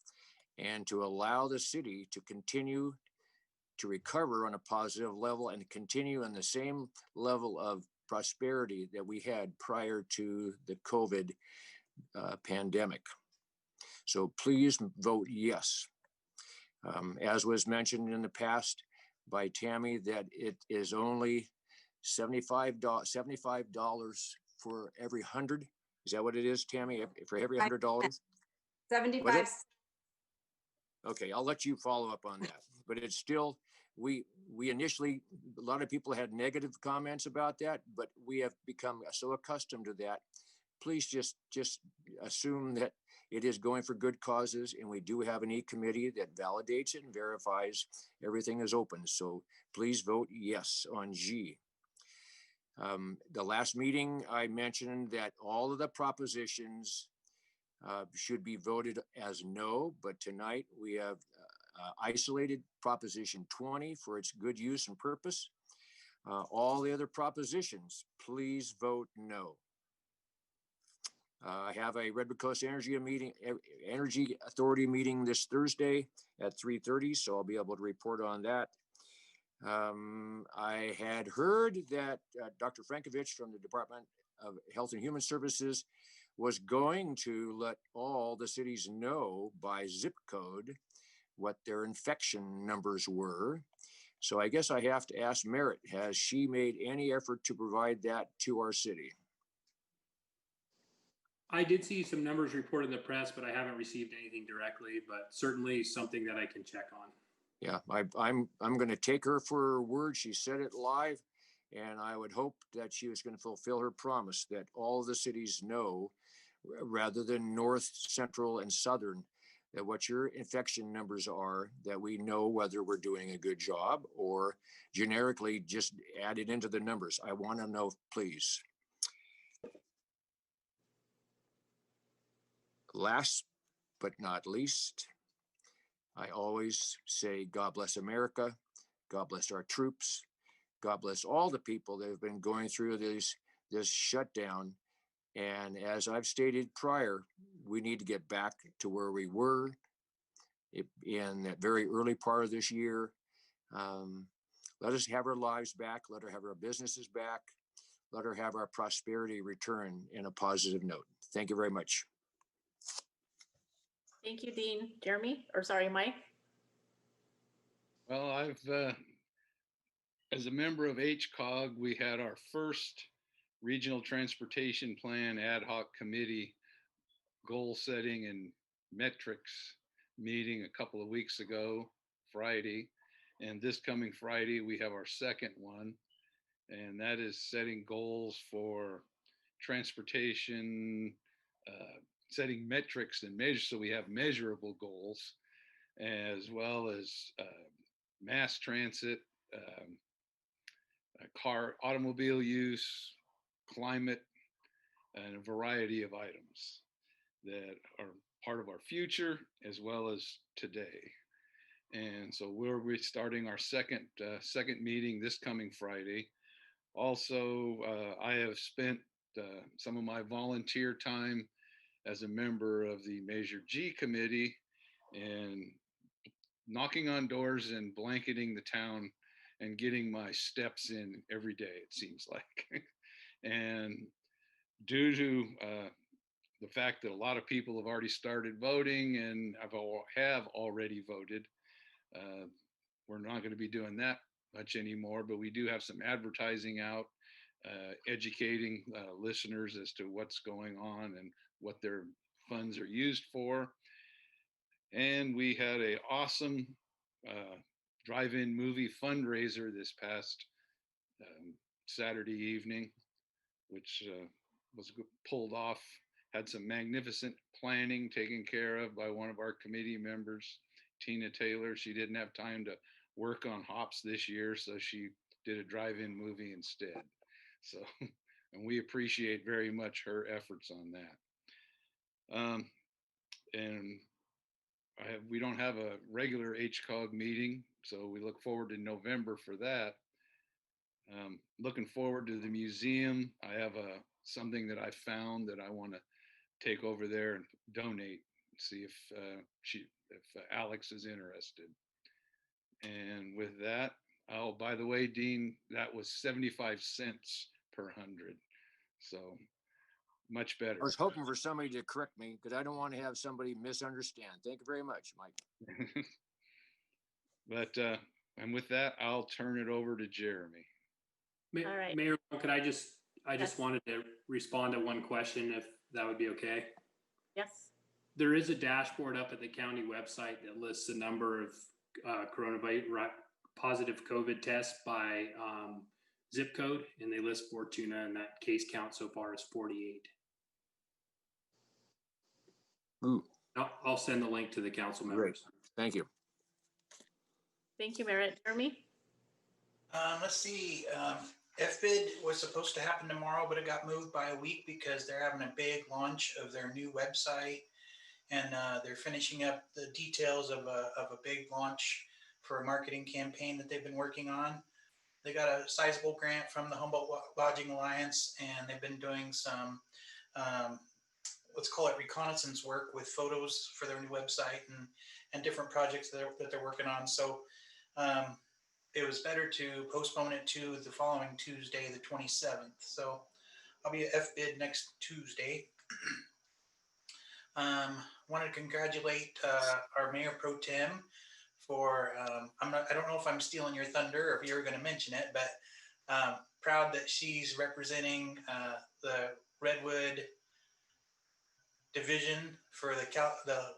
and to allow the city to continue to recover on a positive level and continue on the same level of prosperity that we had prior to the COVID pandemic. So please vote yes. As was mentioned in the past by Tammy, that it is only $75 for every 100. Is that what it is, Tammy? For every $100? 75. Okay, I'll let you follow up on that. But it's still, we initially, a lot of people had negative comments about that, but we have become so accustomed to that. Please just assume that it is going for good causes, and we do have an e-committee that validates it and verifies everything is open. So please vote yes on G. The last meeting, I mentioned that all of the propositions should be voted as no, but tonight we have isolated Proposition 20 for its good use and purpose. All the other propositions, please vote no. I have a Redwood Coast Energy Authority meeting this Thursday at 3:30, so I'll be able to report on that. I had heard that Dr. Frankovich from the Department of Health and Human Services was going to let all the cities know by zip code what their infection numbers were. So I guess I have to ask Merritt, has she made any effort to provide that to our city? I did see some numbers reported in the press, but I haven't received anything directly, but certainly something that I can check on. Yeah, I'm going to take her for her word. She said it live, and I would hope that she was going to fulfill her promise that all the cities know, rather than north, central, and southern, that what your infection numbers are, that we know whether we're doing a good job or generically just add it into the numbers. I want to know, please. Last but not least, I always say, God bless America. God bless our troops. God bless all the people that have been going through this shutdown. And as I've stated prior, we need to get back to where we were in that very early part of this year. Let us have our lives back. Let her have our businesses back. Let her have our prosperity return in a positive note. Thank you very much. Thank you, Dean. Jeremy, or sorry, Mike. Well, as a member of HCOG, we had our first Regional Transportation Plan Ad Hoc Committee goal setting and metrics meeting a couple of weeks ago, Friday. And this coming Friday, we have our second one. And that is setting goals for transportation, setting metrics and measures, so we have measurable goals, as well as mass transit, automobile use, climate, and a variety of items that are part of our future as well as today. And so we'll be starting our second meeting this coming Friday. Also, I have spent some of my volunteer time as a member of the Measure G committee and knocking on doors and blanketing the town and getting my steps in every day, it seems like. And due to the fact that a lot of people have already started voting and have already voted, we're not going to be doing that much anymore, but we do have some advertising out, educating listeners as to what's going on and what their funds are used for. And we had an awesome drive-in movie fundraiser this past Saturday evening, which was pulled off, had some magnificent planning taken care of by one of our committee members, Tina Taylor. She didn't have time to work on hops this year, so she did a drive-in movie instead. So, and we appreciate very much her efforts on that. And we don't have a regular HCOG meeting, so we look forward to November for that. Looking forward to the museum. I have something that I found that I want to take over there and donate. See if Alex is interested. And with that, oh, by the way, Dean, that was 75 cents per 100. So much better. I was hoping for somebody to correct me because I don't want to have somebody misunderstand. Thank you very much, Mike. But and with that, I'll turn it over to Jeremy. All right. Mayor, could I just Yes. wanted to respond to one question, if that would be okay. Yes. There is a dashboard up at the county website that lists the number of coronavirus positive COVID tests by zip code, and they list Fortuna, and that case count so far is 48. Ooh, I'll send the link to the council great. members. Thank you. Thank you, Merritt. Jeremy? Let's see, FBID was supposed to happen tomorrow, but it got moved by a week because they're having a big launch of their new website. And they're finishing up the details of a big launch for a marketing campaign that they've been working on. They got a sizable grant from the Humboldt Lodging Alliance, and they've been doing some, let's call it reconnaissance work with photos for their new website and different projects that they're working on. So it was better to postpone it to the following Tuesday, the 27th. So I'll be at FBID next Tuesday. Want to congratulate our Mayor Pro Tem for, I don't know if I'm stealing your thunder or if you were going to mention it, but proud that she's representing the Redwood division for the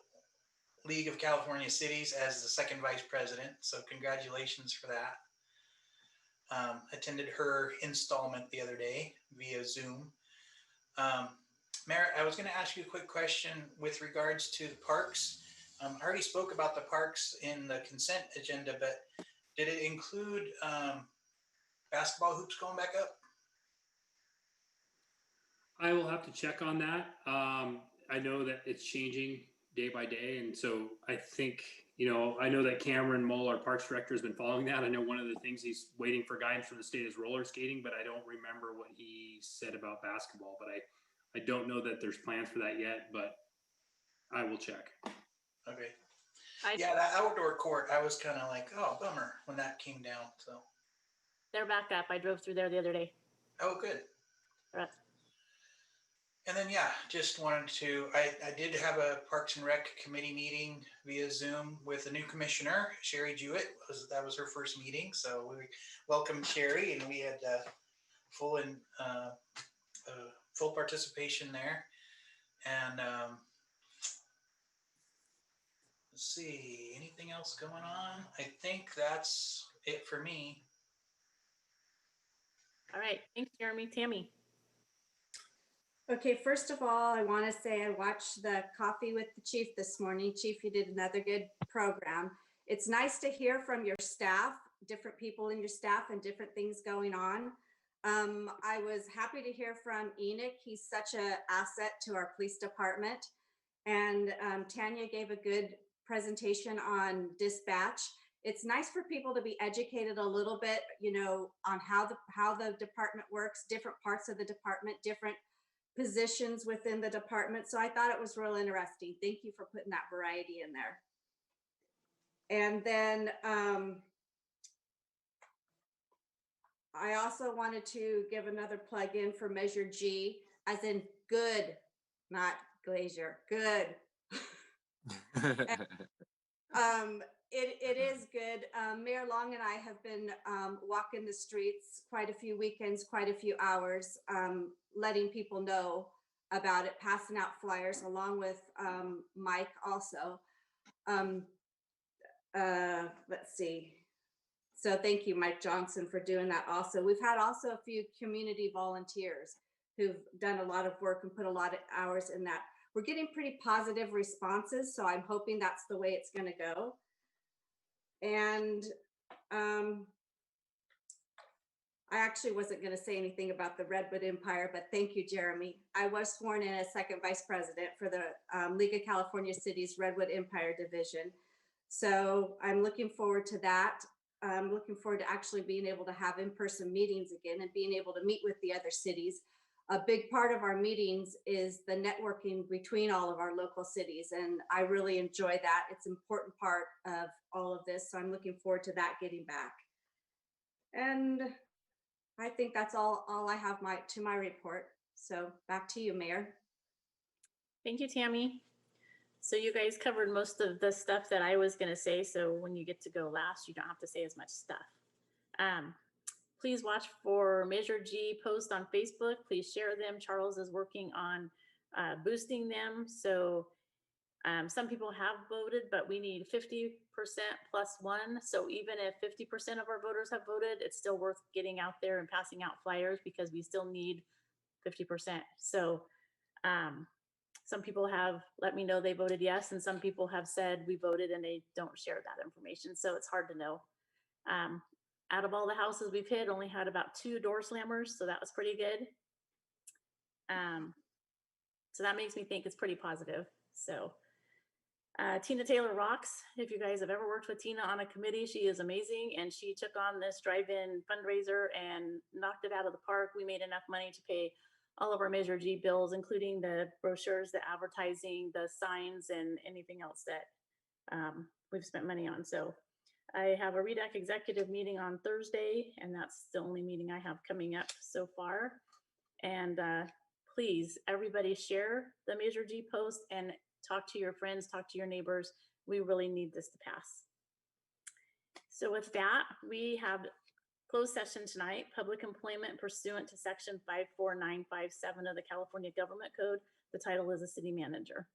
League of California Cities as the second vice president. So congratulations for that. Attended her installment the other day via Zoom. Merritt, I was going to ask you a quick question with regards to the parks. I already spoke about the parks in the consent agenda, but did it include basketball hoops going back up? I will have to check on that. I know that it's changing day by day. And so I think, I know that Cameron Mull, our parks director, has been following that. I know one of the things he's waiting for guidance from the state is roller skating, but I don't remember what he said about basketball. But I don't know that there's plans for that yet, but I will check. Okay. Yeah, that outdoor court, I was kind of like, oh, bummer when that came down. So They're back up. I drove through there the other day. oh, good. Right. And then, yeah, just wanted to, I did have a Parks and Rec committee meeting via Zoom with the new commissioner, Sherry Jewett. That was her first meeting. So we welcomed Sherry, and we had full participation there. And let's see, anything else going on? I think that's it for me. All right. Thanks, Jeremy. Tammy? Okay, first of all, I want to say I watched the Coffee with the Chief this morning. Chief, you did another good program. It's nice to hear from your staff, different people in your staff and different things going on. I was happy to hear from Enoch. He's such an asset to our police department. And Tanya gave a good presentation on dispatch. It's nice for people to be educated a little bit, on how the department works, different parts of the department, different positions within the department. So I thought it was real interesting. Thank you for putting that variety in there. And then I also wanted to give another plug in for Measure G, as in good, not glazier, good. It is good. Mayor Long and I have been walking the streets quite a few weekends, quite a few hours, letting people know about it, passing out flyers along with Mike also. Let's see. So thank you, Mike Johnson, for doing that also. We've had also a few community volunteers who've done a lot of work and put a lot of hours in that. We're getting pretty positive responses, so I'm hoping that's the way it's going to go. And I actually wasn't going to say anything about the Redwood Empire, but thank you, Jeremy. I was sworn in as second vice president for the League of California Cities Redwood Empire Division. So I'm looking forward to that. I'm looking forward to actually being able to have in-person meetings again and being able to meet with the other cities. A big part of our meetings is the networking between all of our local cities, and I really enjoy that. It's an important part of all of this, so I'm looking forward to that getting back. And I think that's all I have to my report. So back to you, Mayor. Thank you, Tammy. So you guys covered most of the stuff that I was going to say. So when you get to go last, you don't have to say as much stuff. Please watch for Measure G posts on Facebook. Please share them. Charles is working on boosting them. So some people have voted, but we need 50% plus one. So even if 50% of our voters have voted, it's still worth getting out there and passing out flyers because we still need 50%. So some people have let me know they voted yes, and some people have said we voted and they don't share that information. So it's hard to know. Out of all the houses we've hit, only had about 2 door slammers. So that was pretty good. So that makes me think it's pretty positive. So Tina Taylor rocks. If you guys have ever worked with Tina on a committee, she is amazing. And she took on this drive-in fundraiser and knocked it out of the park. We made enough money to pay all of our Measure G bills, including the brochures, the advertising, the signs, and anything else that we've spent money on. So I have a REDAC executive meeting on Thursday, and that's the only meeting I have coming up so far. And please, everybody share the Measure G post and talk to your friends, talk to your neighbors. We really need this to pass. So with that, we have closed session tonight, public employment pursuant to section 54957 of the California Government Code. The title is a city manager.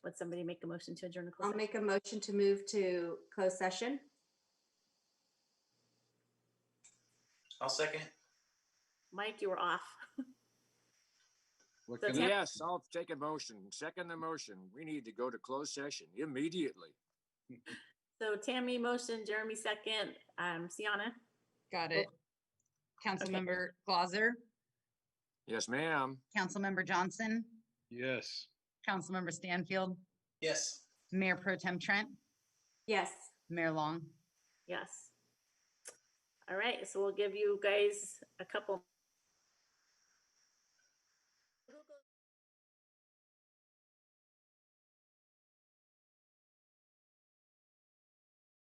Would somebody make a motion to adjourn to closed session? I'll make a motion to move to closed session. I'll second. Mike, you were off. What That's can I- Yes, I'll take a motion. Second the motion. We need to go to closed session immediately. So Tammy motion, Jeremy second, Sienna. Got it. Councilmember Glauser, Yes, ma'am. Councilmember Johnson, Yes. Councilmember Stanfield, Yes. Mayor Pro Tem Trent, Yes. Mayor Long. Yes. All right, so we'll give you guys a couple